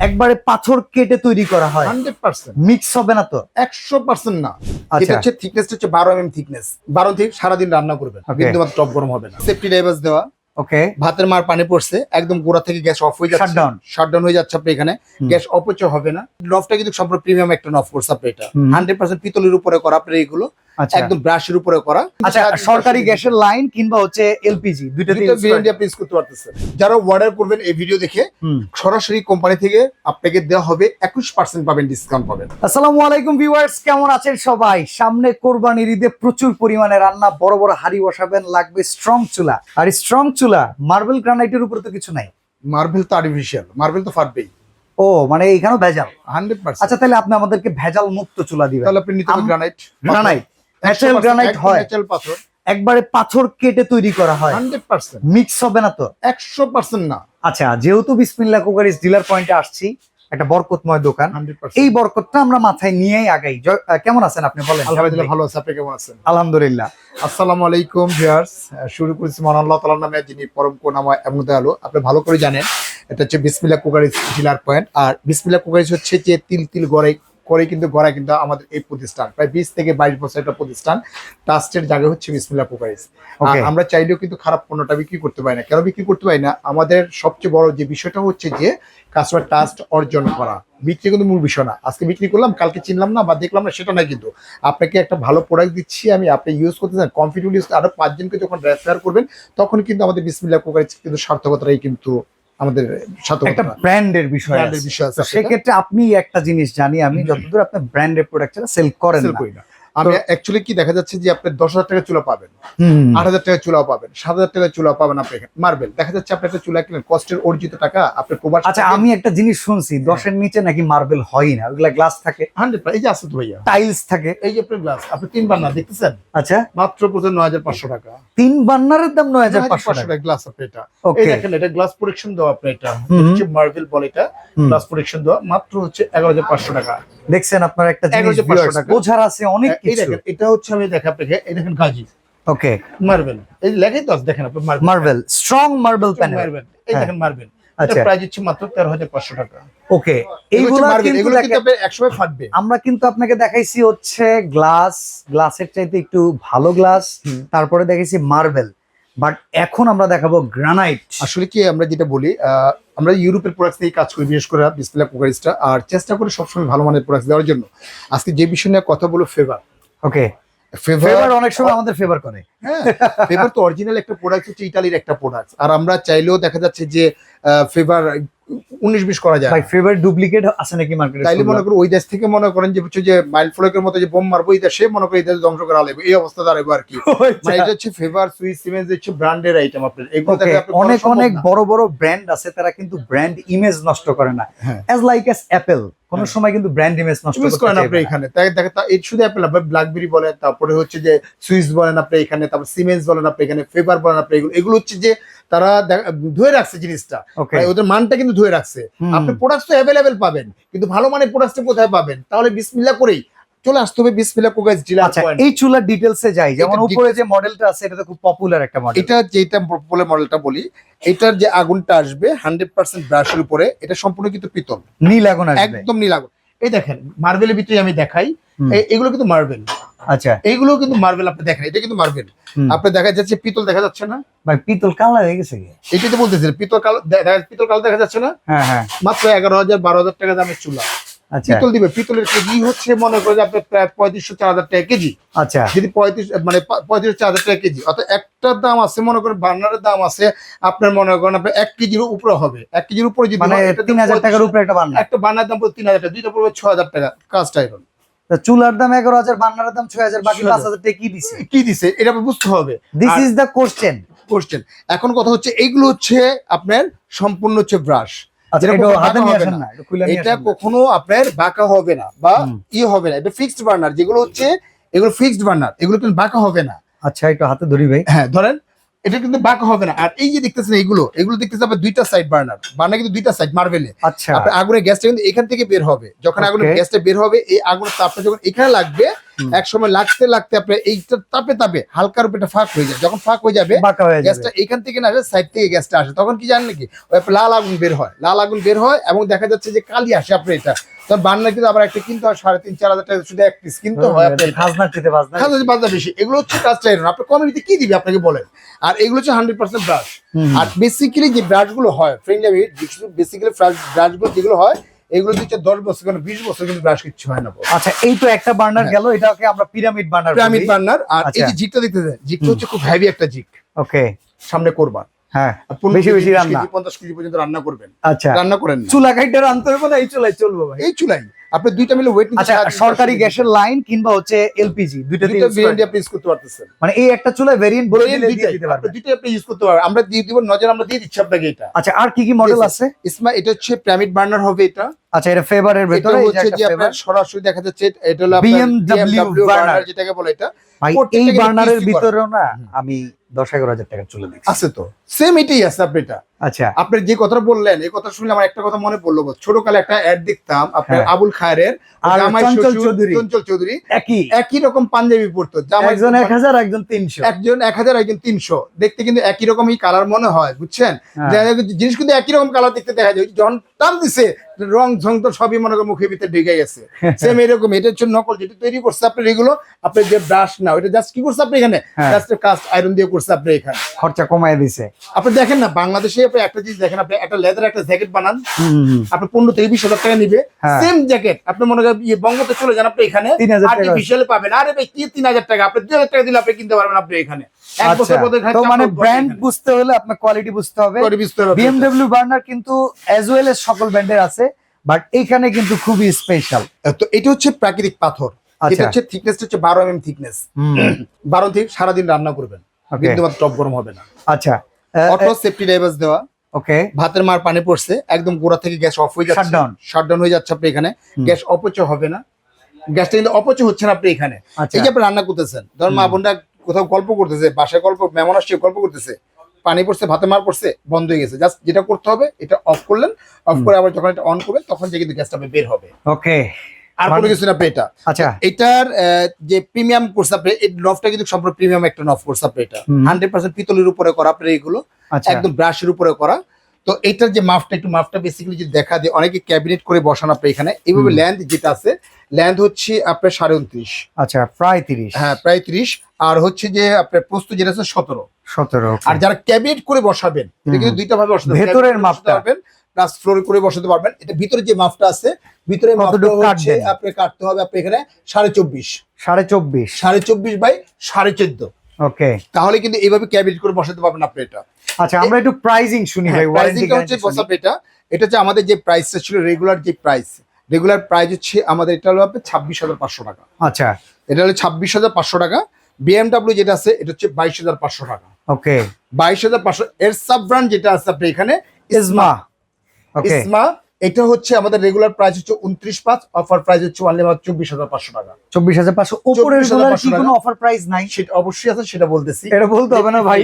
একবারে পাথর কেটে তৈরি করা হয় 100% মিক্স হবে না তো? 100% না। আচ্ছা। এটা হচ্ছে থিকনেস হচ্ছে 12 থিকনেস। 12 থেকে সারাদিন রান্না করবেন, Okay. বিন্দু মাত্র টপ গরম হবে না। সেফটি ড্রাইভার্স দেওয়া, ওকে। ভাতের মার পানি পড়ছে, একদম গোড়া থেকে গ্যাস অফ হয়ে যাচ্ছে, Shutdown. শাটডাউন হয়ে যাচ্ছে। আপনি এখানে গ্যাস অপচয় হবে না। নফটা কিন্তু সম্পূর্ণ প্রিমিয়াম একটা নফ করছে আপনি। এটা 100% পিতলের উপরে করা আপনার এইগুলো, আচ্ছা। একদম ব্রাশের উপরে করা। আচ্ছা, সরকারি গ্যাসের লাইন কিংবা হচ্ছে এলপিজি দুইটাতে দুটো use ভেরিয়েন্ট করা আপনি ইউজ করতে পারতেছেন। যারা অর্ডার করবেন এই ভিডিও দেখে, হুম। সরাসরি কোম্পানি থেকে আপনাকে দেওয়া হবে 21% পাবেন, ডিসকাউন্ট পাবেন। আসসালামু আলাইকুম ভিউয়ার্স, কেমন আছেন সবাই? সামনে কোরবানির ঈদে প্রচুর পরিমাণে রান্না, বড় বড় হাড়ি বসাবেন, লাগবে স্ট্রং চুলা। আর স্ট্রং চুলা মার্বেল গ্রানাইটের উপরে তো কিছু নাই। মার্বেল তো আর্টিফিশিয়াল, মার্বেল তো ফাটবেই ও মানে এইখানেও ভেজাল। 100%। আচ্ছা, তাহলে আপনি আমাদেরকে ভেজাল মুক্ত চুলা দিবেন। তাহলে আপনি নিতে হবে গ্রানাইট। গ্রানাইট, ন্যাচারাল গ্রানাইট হয়, ন্যাচারাল পাথর, একবারে পাথর কেটে তৈরি করা হয় 100%। মিক্স হবে না তো? 100% না। আচ্ছা, যেহেতু বিসমিল্লাহ কুকারিজ ডিলার পয়েন্টে আসছি, একটা বরকতময় দোকান, 100%। এই বরকতটা আমরা মাথায় নিয়েই আগাই। কেমন আছেন আপনি বলেন? আলহামদুলিল্লাহ ভালো আছে, আপনি কেমন আছেন? আলহামদুলিল্লাহ। আসসালামু আলাইকুম ভিউয়ার্স, শুরু করেছি মহান আল্লাহ তাআলার নামে, যিনি পরম করুণাময় এবং দয়ালু। আপনি ভালো করে জানেন এটা হচ্ছে বিসমিল্লাহ কুকারিজ ডিলার পয়েন্ট। আর বিসমিল্লাহ কুকারিজ হচ্ছে যে তিল তিল গড়াই কিন্তু আমাদের এই প্রতিষ্ঠান প্রায় 20 থেকে 22 বছর একটা প্রতিষ্ঠান। ট্রাস্টের জায়গা হচ্ছে বিসমিল্লাহ কুকারিজ। আর Okay. আমরা চাইলেও কিন্তু খারাপ পণ্যটা বিক্রি করতে পারি না। কেন বিক্রি করতে পারি না? আমাদের সবচেয়ে বড় যে বিষয়টা হচ্ছে যে কাস্টমার ট্রাস্ট অর্জন করা। বিক্রি কিন্তু মূল বিষয় না। আজকে বিক্রি করলাম, কালকে চিনলাম না বা দেখলাম না, সেটা না। কিন্তু আপনাকে একটা ভালো প্রোডাক্ট দিচ্ছি আমি, আপনি ইউজ করতে চান, কমফিডেন্ট ইউজ, আরো 5 জনকে যখন রেফার করবেন, তখন কিন্তু আমাদের বিসমিল্লাহ কুকারিজ কিন্তু সার্থকতাটাই কিন্তু আমাদের একটা সার্থকতা। ব্র্যান্ডের বিষয় ব্র্যান্ডের আছে। বিষয় আছে। সেক্ষেত্রে আপনি একটা জিনিস জানি আমি, যতদূর আপনি ব্র্যান্ডের প্রোডাক্ট সেল করেন সেল না। করি না। আমি অ্যাকচুয়ালি কি দেখা যাচ্ছে যে আপনি 10,000 টাকা চুলা পাবেন, হুম। 8,000 টাকা চুলাও পাবেন, 7,000 টাকা চুলা পাবেন। আপনি এখানে মার্বেল দেখা যাচ্ছে আপনি একটা চুলা কিনেন, কষ্টের অর্জিত টাকা আপনি প্রবাস। আচ্ছা, আমি একটা জিনিস শুনছি 10-এর নিচে নাকি মার্বেল হয় না, ওগুলা গ্লাস থাকে, 100%। এই যে আছে তো ভাইয়া, টাইলস থাকে। এই যে আপনার গ্লাস, আপনি 3 বার্নার দেখতেছেন, আচ্ছা, মাত্র প্রতি 9,500 টাকা। 3 বার্নারের দাম 9,500 টাকা। টাকা গ্লাস আপনি এটা। Okay. এই দেখেন, এটা গ্লাস প্রোটেকশন দেওয়া আপনি, এটা হুম। হচ্ছে মার্বেল বলে, এটা গ্লাস প্রোটেকশন দেওয়া, মাত্র হচ্ছে 11,500 টাকা। দেখছেন আপনার একটা জিনিস 11,500 viewers, টাকা। বোঝার আছে অনেক এই কিছু। দেখেন, এটা হচ্ছে আমি দেখা আপনাকে, এই দেখেন গাজি ওকে, মার্বেল, এই লেখাই তো আছে, দেখেন আপনি marble, strong marble panel. Marble, এই দেখেন মার্বেল। আচ্ছা। এটা প্রাইস হচ্ছে মাত্র 13,500 টাকা। ওকে, এইগুলো এইগুলা কিন্তু এগুলো কিন্তু দেখেন, আপনি একসময় ফাটবে। আমরা কিন্তু আপনাকে দেখাইছি হচ্ছে গ্লাসের চাইতে একটু ভালো গ্লাস, তারপরে দেখাইছি মার্বেল, বাট এখন আমরা দেখাবো গ্রানাইট। আসলে কি আমরা যেটা বলি, আমরা ইউরোপের প্রোডাক্টস নিয়ে কাজ করি, বিশেষ করে বিসমিল্লাহ কুকারিজটা, আর চেষ্টা করি সবসময় ভালো মানের প্রোডাক্ট দেওয়ার জন্য। আজকে যে বিষয় নিয়ে কথা বলবো, ফেভার। ওকে, ফেভার অনেক সময় আমাদের ফেভার করে। হ্যাঁ, ফেভার তো অরিজিনাল একটা প্রোডাক্ট, হচ্ছে ইতালির একটা প্রোডাক্ট। আর আমরা চাইলেও দেখা যাচ্ছে যে ফেভার 19-20 করা যায়। ভাই, ফেভার ডুপ্লিকেট আছে নাকি মার্কেটে? তাইলে মনে করো ওই দেশ থেকে মনে করেন যে হচ্ছে যে মাইল ফ্লকের মতো যে বোম মারবো, এই দেশে মনে করি এই দেশে ধ্বংস করা লাগবে, এই অবস্থা দাঁড়াবে আর কি। মানে এটা হচ্ছে ফেভার, সুইস, সিমেন্স হচ্ছে ব্র্যান্ডের আইটেম। আপনার এগুলো Okay, দেখে আপনি অনেক অনেক বড় বড় ব্র্যান্ড আছে, তারা কিন্তু ব্র্যান্ড ইমেজ নষ্ট করে না। হ্যাঁ। অ্যাজ লাইক অ্যাজ অ্যাপল কোন সময় কিন্তু ব্র্যান্ড ইমেজ নষ্ট ইউজ করতে করেন চাইবে আপনি না। এখানে। তাই দেখেন, এই শুধু অ্যাপেল, আপনি ব্ল্যাকবেরি বলেন, তারপরে হচ্ছে যে সুইস বলেন আপনি এখানে, তারপর সিমেন্স বলেন আপনি এখানে, ফেভার বলেন আপনি, এগুলো হচ্ছে যে তারা ধরে রাখছে জিনিসটা। Okay. মানে ওদের মানটা কিন্তু ধরে রাখছে। আপনি প্রোডাক্ট তো অ্যাভেলেবেল পাবেন, কিন্তু ভালো মানের প্রোডাক্টটা কোথায় পাবেন? তাহলে বিসমিল্লাহ করেই চলে আসতে হবে বিসমিল্লাহ কুকারিজ ডিলার আচ্ছা, পয়েন্ট। এই চুলার ডিটেইলসে যাই। যেমন এটা উপরে যে মডেলটা আছে, এটা তো খুব পপুলার একটা মডেল। এটা যেটা বলে মডেলটা বলি, এটার যে আগুনটা আসবে 100% ব্রাশের উপরে, এটা সম্পূর্ণ কিন্তু পিতল, নীল আগুন আসবে একদম নীল আগুন। এই দেখেন মার্বেলের ভিতরে আমি দেখাই, এগুলো কিন্তু মার্বেল। আচ্ছা, এইগুলো কিন্তু মার্বেল, আপনি দেখেন এটা কিন্তু মার্বেল। আপনি দেখা যাচ্ছে পিতল দেখা যাচ্ছে না? ভাই পিতল কালা হয়ে গেছে কি? এটাই তো বলতেছেন, পিতল কালো পিতল কালো দেখা যাচ্ছে না? হ্যাঁ হ্যাঁ, মাত্র 11,000-12,000 টাকা দামের চুলা। আচ্ছা পিতল দিবে, পিতলের কেজি হচ্ছে মনে করেন যে আপনার প্রায় 3500-4000 টাকা কেজি। আচ্ছা, যদি 3500-4000 টাকা কেজি, অর্থাৎ একটার দাম আছে মনে করেন, বার্নারের দাম আছে আপনার মনে করেন আপনার 1 কেজির উপরে হবে। 1 কেজির উপরে যদি মানে হয়, এটা 3,000 টাকার উপরে একটা বান্না। একটা বার্নার দাম পড়বে 3,000 টাকা, দুইটা পড়বে 6,000 টাকা। কাজটা এখন তো চুলার দাম 11,000, বান্নারের দাম 6,000, বাকি 6,000 5,000 টাকা কি দিছে? কি দিছে এটা আপনার বুঝতে হবে। This is the question. এখন কথা হচ্ছে এইগুলো হচ্ছে আপনার সম্পূর্ণ হচ্ছে ব্রাশ। আচ্ছা, যেটা এটা কখনো হাতে বাঁকা নিয়ে হবে আসেন না। না, এটা খুলে নিয়ে এটা আসেন না। কখনো আপনার বাঁকা হবে না বা হবে না। এটা ফিক্সড বার্নার, যেগুলো হচ্ছে এগুলো ফিক্সড বার্নার, এগুলো কিন্তু বাঁকা হবে না। আচ্ছা, একটু হাতে ধরি ভাই। হ্যাঁ ধরেন, এটা কিন্তু বাঁকা হবে না। আর এই যে দেখতেছেন এগুলো দেখতেছেন আপনার দুইটা সাইড বার্নার কিন্তু দুইটা সাইড মার্বেলে। আচ্ছা, আপনার আগুনের গ্যাসটা কিন্তু এখান থেকে বের হবে। যখন আগুনের Okay. গ্যাসটা বের হবে, এই আগুনের তাপটা যখন এখানে লাগবে, এক সময় লাগতে লাগতে আপনার এইটা তাপে তাপে হালকার উপর এটা ফাঁক হয়ে যায়, যখন ফাঁক হয়ে যাবে বাঁকা হয়ে যাবে। গ্যাসটা এখান থেকে না আসে, সাইড থেকে গ্যাসটা আসে, তখন কি জানেন নাকি ওই আপনার লাল আগুন বের হয়, লাল আগুন বের হয় এবং দেখা যাচ্ছে যে কালি আসে আপনার এটা। তখন বান্না কিন্তু আবার একটা কিনতে হয় 3,500-4,000 টাকা, শুধু এক পিস কিনতে হয় আপনার। খাজনা চিতে বাজনা। বাজনা বেশি, এগুলো হচ্ছে কাস্ট আয়রন। আপনার কমিউনিটি কি দিবে আপনাকে বলেন? আর এগুলো হচ্ছে 100% ব্রাশ। আর বেসিক্যালি যে ব্রাশ গুলো হয় ফ্রেন্ডলি, বেসিক্যালি ব্রাশ গুলো যেগুলো হয় এগুলো দিচ্ছে 10 বছর কেন 20 বছর কিন্তু ব্রাশ কিচ্ছু হয় না। আচ্ছা, এই তো একটা বার্নার গেল, এটাকে আমরা পিরামিড বার্নার বলি। Pyramid burner. আর এই আচ্ছা। যে জিগটা দেখতে দেন, জিগটা হচ্ছে খুব হেভি একটা জিগ। ওকে, সামনে করবা, হ্যাঁ, 15 বেশি বেশি কেজি, 20 রান্না। কেজি, 50 কেজি পর্যন্ত রান্না করবেন। আচ্ছা, রান্না করেন না, চুলা কাইটা রান্না করবো না, এই চুলায় চলবো ভাই? এই চুলাই আপনি দুইটা মিলে ওয়েট নিতে। আচ্ছা, সরকারি গ্যাসের লাইন কিংবা হচ্ছে এলপিজি দুইটাতে দুইটা use ভেরিয়েন্ট করা- আপনি ইউজ করতে পারতেছেন। মানে এই একটা চুলায় ভেরিয়েন্ট বলে দিলে দিয়ে দুইটাই দিতে আপনি পারবেন। দুইটাই আপনি ইউজ করতে পারবেন, আমরা দিয়ে দিব, নজর আমরা দিয়ে দিচ্ছি আপনাকে এটা। আচ্ছা, আর কি কি মডেল আছে? ইসমা এটা হচ্ছে পিরামিড বার্নার হবে এটা। আচ্ছা, এটা ফেভারের এটা ভেতরে হচ্ছে যে আপনার সরাসরি দেখা যাচ্ছে এটা হলো আপনার BMW বার্নার যেটাকে বলে এটা। ভাই, প্রত্যেকটা এই কিন্তু বার্নারের PC করা। ভিতরেও না আমি 10-11 হাজার টাকা চলে দিচ্ছি। আছে তো, সেম এটাই আছে আপনি এটা। আচ্ছা, আপনি যে কথা বললেন এই কথা শুনলে আমার একটা কথা মনে পড়লো, ছোটকালে একটা অ্যাড দেখতাম আপনার হ্যাঁ। আবুল খায়ের আর জামাই চঞ্চল শ্বশুর চৌধুরী। চঞ্চল চৌধুরী একই একই রকম পাঞ্জাবি পরতো, জামাই একজন 1000 একজন 300। একজন 1000 একজন 300, দেখতে কিন্তু একই রকমই কালার মনে হয়, বুঝছেন? হ্যাঁ। জিনিস কিন্তু একই রকম কালার দেখতে দেখা যায়, যখন টান দিছে রং ঝং তো সবই মনে করেন মুখের ভিতরে ঢুকে গেছে। সেম এরকম এটা হচ্ছে নকল, যেটা তৈরি করছে আপনার এগুলো আপনার যে ব্রাশ না, ওটা জাস্ট কি করছে আপনি এখানে হ্যাঁ। জাস্ট কাস্ট আয়রন দিয়ে করছে আপনি এখানে। খরচা কমায় দিছে। আপনি দেখেন না বাংলাদেশে আপনি একটা জিনিস দেখেন, আপনি একটা লেদার একটা জ্যাকেট বানান, হুম, আপনি 15 থেকে 20 হাজার টাকা নিবে। হ্যাঁ। সেম জ্যাকেট আপনি মনে করেন বঙ্গতে চলে যান, আপনি এখানে 3000 টাকা। আর্টিফিশিয়াল পাবেন। আরে ভাই কি 3000 টাকা, আপনি 2000 টাকা দিলে আপনি কিনতে পারবেন আপনি এখানে। এক আচ্ছা, বছর পরে এখানে তো মানে চাপড় করবে ব্র্যান্ড এখানে। বুঝতে হলে আপনার কোয়ালিটি বুঝতে হবে। করে বিস্তার হবে। BMW বার্নার কিন্তু অ্যাজ ওয়েল এস সকল ব্র্যান্ডের আছে, বাট এইখানে কিন্তু খুবই স্পেশাল। তো এটা হচ্ছে প্রাকৃতিক পাথর, আচ্ছা। এটা হচ্ছে থিকনেস হচ্ছে 12 mm থিকনেস। 12 থেকে সারাদিন রান্না করবেন, Okay. কিন্তু মাত্র টপ গরম হবে না। আচ্ছা, অটো সেফটি ড্রাইভার্স দেওয়া, ওকে, ভাতের মার পানি পড়ছে একদম গোড়া থেকে গ্যাস অফ হয়ে যাচ্ছে, Shutdown. শাটডাউন হয়ে যাচ্ছে আপনি এখানে, গ্যাস অপচয় হবে না, গ্যাসটা কিন্তু অপচয় হচ্ছে না আপনি এখানে। আচ্ছা। এই যে আপনি রান্না করতেছেন, ধর মা বোনরা কোথাও গল্প করতেছে, বাসায় গল্প, মেহমান আসছে গল্প করতেছে, পানি পড়ছে, ভাতে মার পড়ছে, বন্ধ হয়ে গেছে, জাস্ট যেটা করতে হবে এটা অফ করলেন, অফ করে আবার যখন এটা অন করবেন তখন যে কিন্তু গ্যাসটা বের হবে, ওকে। আর কোনো কিছু না আপনি এটা। আচ্ছা, এটার যে প্রিমিয়াম কোর্স আপনি এই নফটা কিন্তু সম্পূর্ণ প্রিমিয়াম একটা নফ কোর্স আপনি এটা 100% পিতলের উপরে করা আপনার এগুলো, আচ্ছা, একদম ব্রাশের উপরে করা। তো এটার যে মাপটা একটু মাপটা বেসিক্যালি যদি দেখা দিয়ে অনেকে ক্যাবিনেট করে বসান আপনি এখানে, এইভাবে ল্যান্ড যেটা আছে ল্যান্ড হচ্ছে আপনার 29.5, আচ্ছা, প্রায় 30। হ্যাঁ প্রায় 30, আর হচ্ছে যে আপনার প্রস্থ যেটা আছে 17। 17। আর যারা ক্যাবিনেট করে বসাবেন এটা কিন্তু দুইটা ভাবে বসাতে পারবেন, ভেতরের cabinet করে বসাতে মাপটা। পারবেন প্লাস ফ্লোর করে বসাতে পারবেন। এটা ভিতরে যে মাপটা আছে ভিতরে মাপটা কতটুকু হচ্ছে কাটবেন? আপনি কাটতে হবে আপনি এখানে 24.5, 24.5। 24.5 বাই 14.5, ওকে, তাহলে কিন্তু এইভাবে ক্যাবিনেট করে বসাতে পারবেন আপনি এটা। আচ্ছা, আমরা একটু প্রাইজিং শুনি ভাই, ওয়ারেন্টি প্রাইসিংটা হচ্ছে বসাপ এটা হচ্ছে আমাদের যে প্রাইসটা ছিল রেগুলার যে রেগুলার প্রাইস হচ্ছে আমাদের এটা হলো আপনার 26,500 টাকা, আচ্ছা, এটা হলো 26,500 টাকা। BMW যেটা আছে এটা হচ্ছে 22,500 টাকা, ওকে। 22,500। এর সাব ব্র্যান্ড যেটা আছে আপনি এখানে ইসমা, ওকে, ইসমা, এটা হচ্ছে আমাদের রেগুলার প্রাইস হচ্ছে 29,500, অফার প্রাইস হচ্ছে অনলি মাত্র 24,500 টাকা। 24,500। উপরের গুলোর কি কোনো অফার প্রাইস নাই? সেটা অবশ্যই আছে, সেটা বলতেছি, এটা বলতে হবে না ভাই?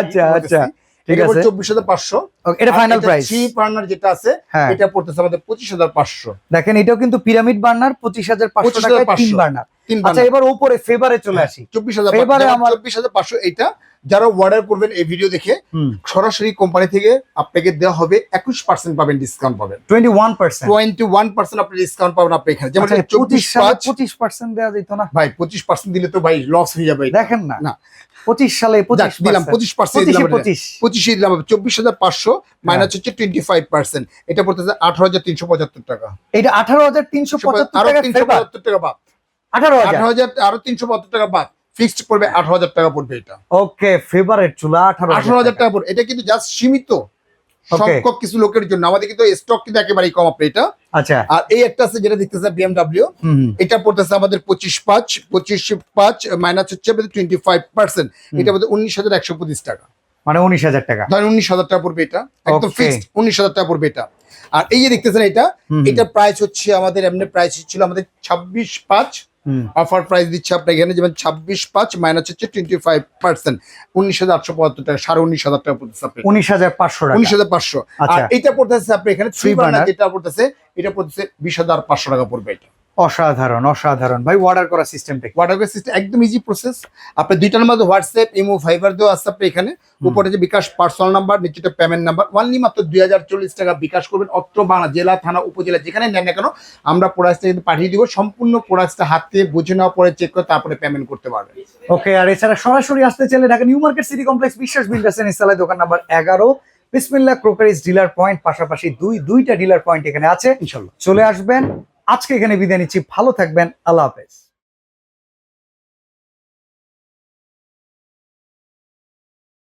আচ্ছা, আচ্ছা, ঠিক আছে, 24,500। এটা ফাইনাল প্রাইস। থ্রি বার্নার যেটা আছে হ্যাঁ। এটা পড়তেছে আমাদের 25,500। দেখেন, এটাও কিন্তু পিরামিড বার্নার 25,500 টাকায় 25,500 তিন বার্নার। তিন আচ্ছা, বার্নার। এবার উপরে ফেভারে চলে আসি। 24,500 এবারে আমার 24,500 এইটা যারা অর্ডার করবেন এই ভিডিও দেখে সরাসরি কোম্পানি থেকে আপনাকে দেওয়া হবে 21% পাবেন, ডিসকাউন্ট পাবেন 21%। 21% আপনি ডিসকাউন্ট পাবেন আপনি এখানে, যেমন 24,500 25% দেওয়া যেত না ভাই, 25% দিলে তো ভাই লস হয়ে যাবে এটা। দেখেন না, না 25 সালে যাক, 25 দিলাম 25% দিলাম, 25 দিলাম, 24,500 মাইনাস হচ্ছে 25%, এটা পড়তেছে 18,375 টাকা। এটা 18,375 আরো টাকা ফেভার। 375 টাকা বাদ, 18,000। 18,000 আরো 372 টাকা বাদ, ফিক্সড পড়বে 18,000 টাকা পড়বে এটা। ওকে, ফেভারেট চুলা 18,000 টাকা পড়বে, এটা কিন্তু জাস্ট সীমিত সংখ্যক কিছু লোকের জন্য, আমাদের কিন্তু স্টক কিন্তু একেবারেই কম আপনি এটা। আচ্ছা, আর এই একটা আছে যেটা দেখতেছে BMW, এটা পড়তেছে আমাদের 25,500 মাইনাস হচ্ছে 25%, এটা আমাদের 19,125 টাকা, মানে 19,000 টাকা। ধরেন 19,000 টাকা পড়বে এটা, একদম Okay. ফিক্সড 19,000 টাকা পড়বে এটা। আর এই যে দেখতেছেন এটা প্রাইস হচ্ছে আমাদের এমনি প্রাইস ছিল আমাদের 26,500, অফার প্রাইস দিচ্ছে আপনার এখানে যেমন 26,500 মাইনাস হচ্ছে 25%, 19,875 টাকা, 19,500 টাকা পড়তেছে আপনার 19,500 টাকা। 19,500। আর আচ্ছা। এটা পড়তেছে আপনি এখানে থ্রি Three বার্নার burner। যেটা পড়তেছে এটা পড়তেছে 20,500 টাকা পড়বে এটা। অসাধারণ অসাধারণ ভাই, অর্ডার করার সিস্টেমটা কি? হোয়াটসঅ্যাপ সিস্টেম একদম ইজি প্রসেস। আপনার দুইটার মধ্যে হোয়াটসঅ্যাপ, ইমো, ফাইবার দেওয়া আছে আপনি এখানে। উপরে যে বিকাশ পার্সোনাল নাম্বার, নিচেটা পেমেন্ট নাম্বার। অনলি মাত্র 2040 টাকা বিকাশ করবেন। অত্র বাংলা জেলা, থানা, উপজেলা যেখানে নেন না কেন আমরা প্রোডাক্টটা কিন্তু পাঠিয়ে দিব। সম্পূর্ণ প্রোডাক্টটা হাতে বুঝে নেওয়ার পরে চেক করে তারপরে পেমেন্ট করতে পারবেন। ওকে, আর এছাড়া সরাসরি আসতে চাইলে Dhaka new market city complex বিশ্বাস বিল্ডার্স এন্ড ইনস্টলার দোকান নাম্বার 11 বিসমিল্লাহ ক্রোকারিজ ডিলার পয়েন্ট, পাশাপাশি দুইটা ডিলার পয়েন্ট এখানে আছে। ইনশাল্লাহ চলে আসবেন। আজকে এখানে বিদায় নিচ্ছি, ভালো থাকবেন, আল্লাহ হাফেজ।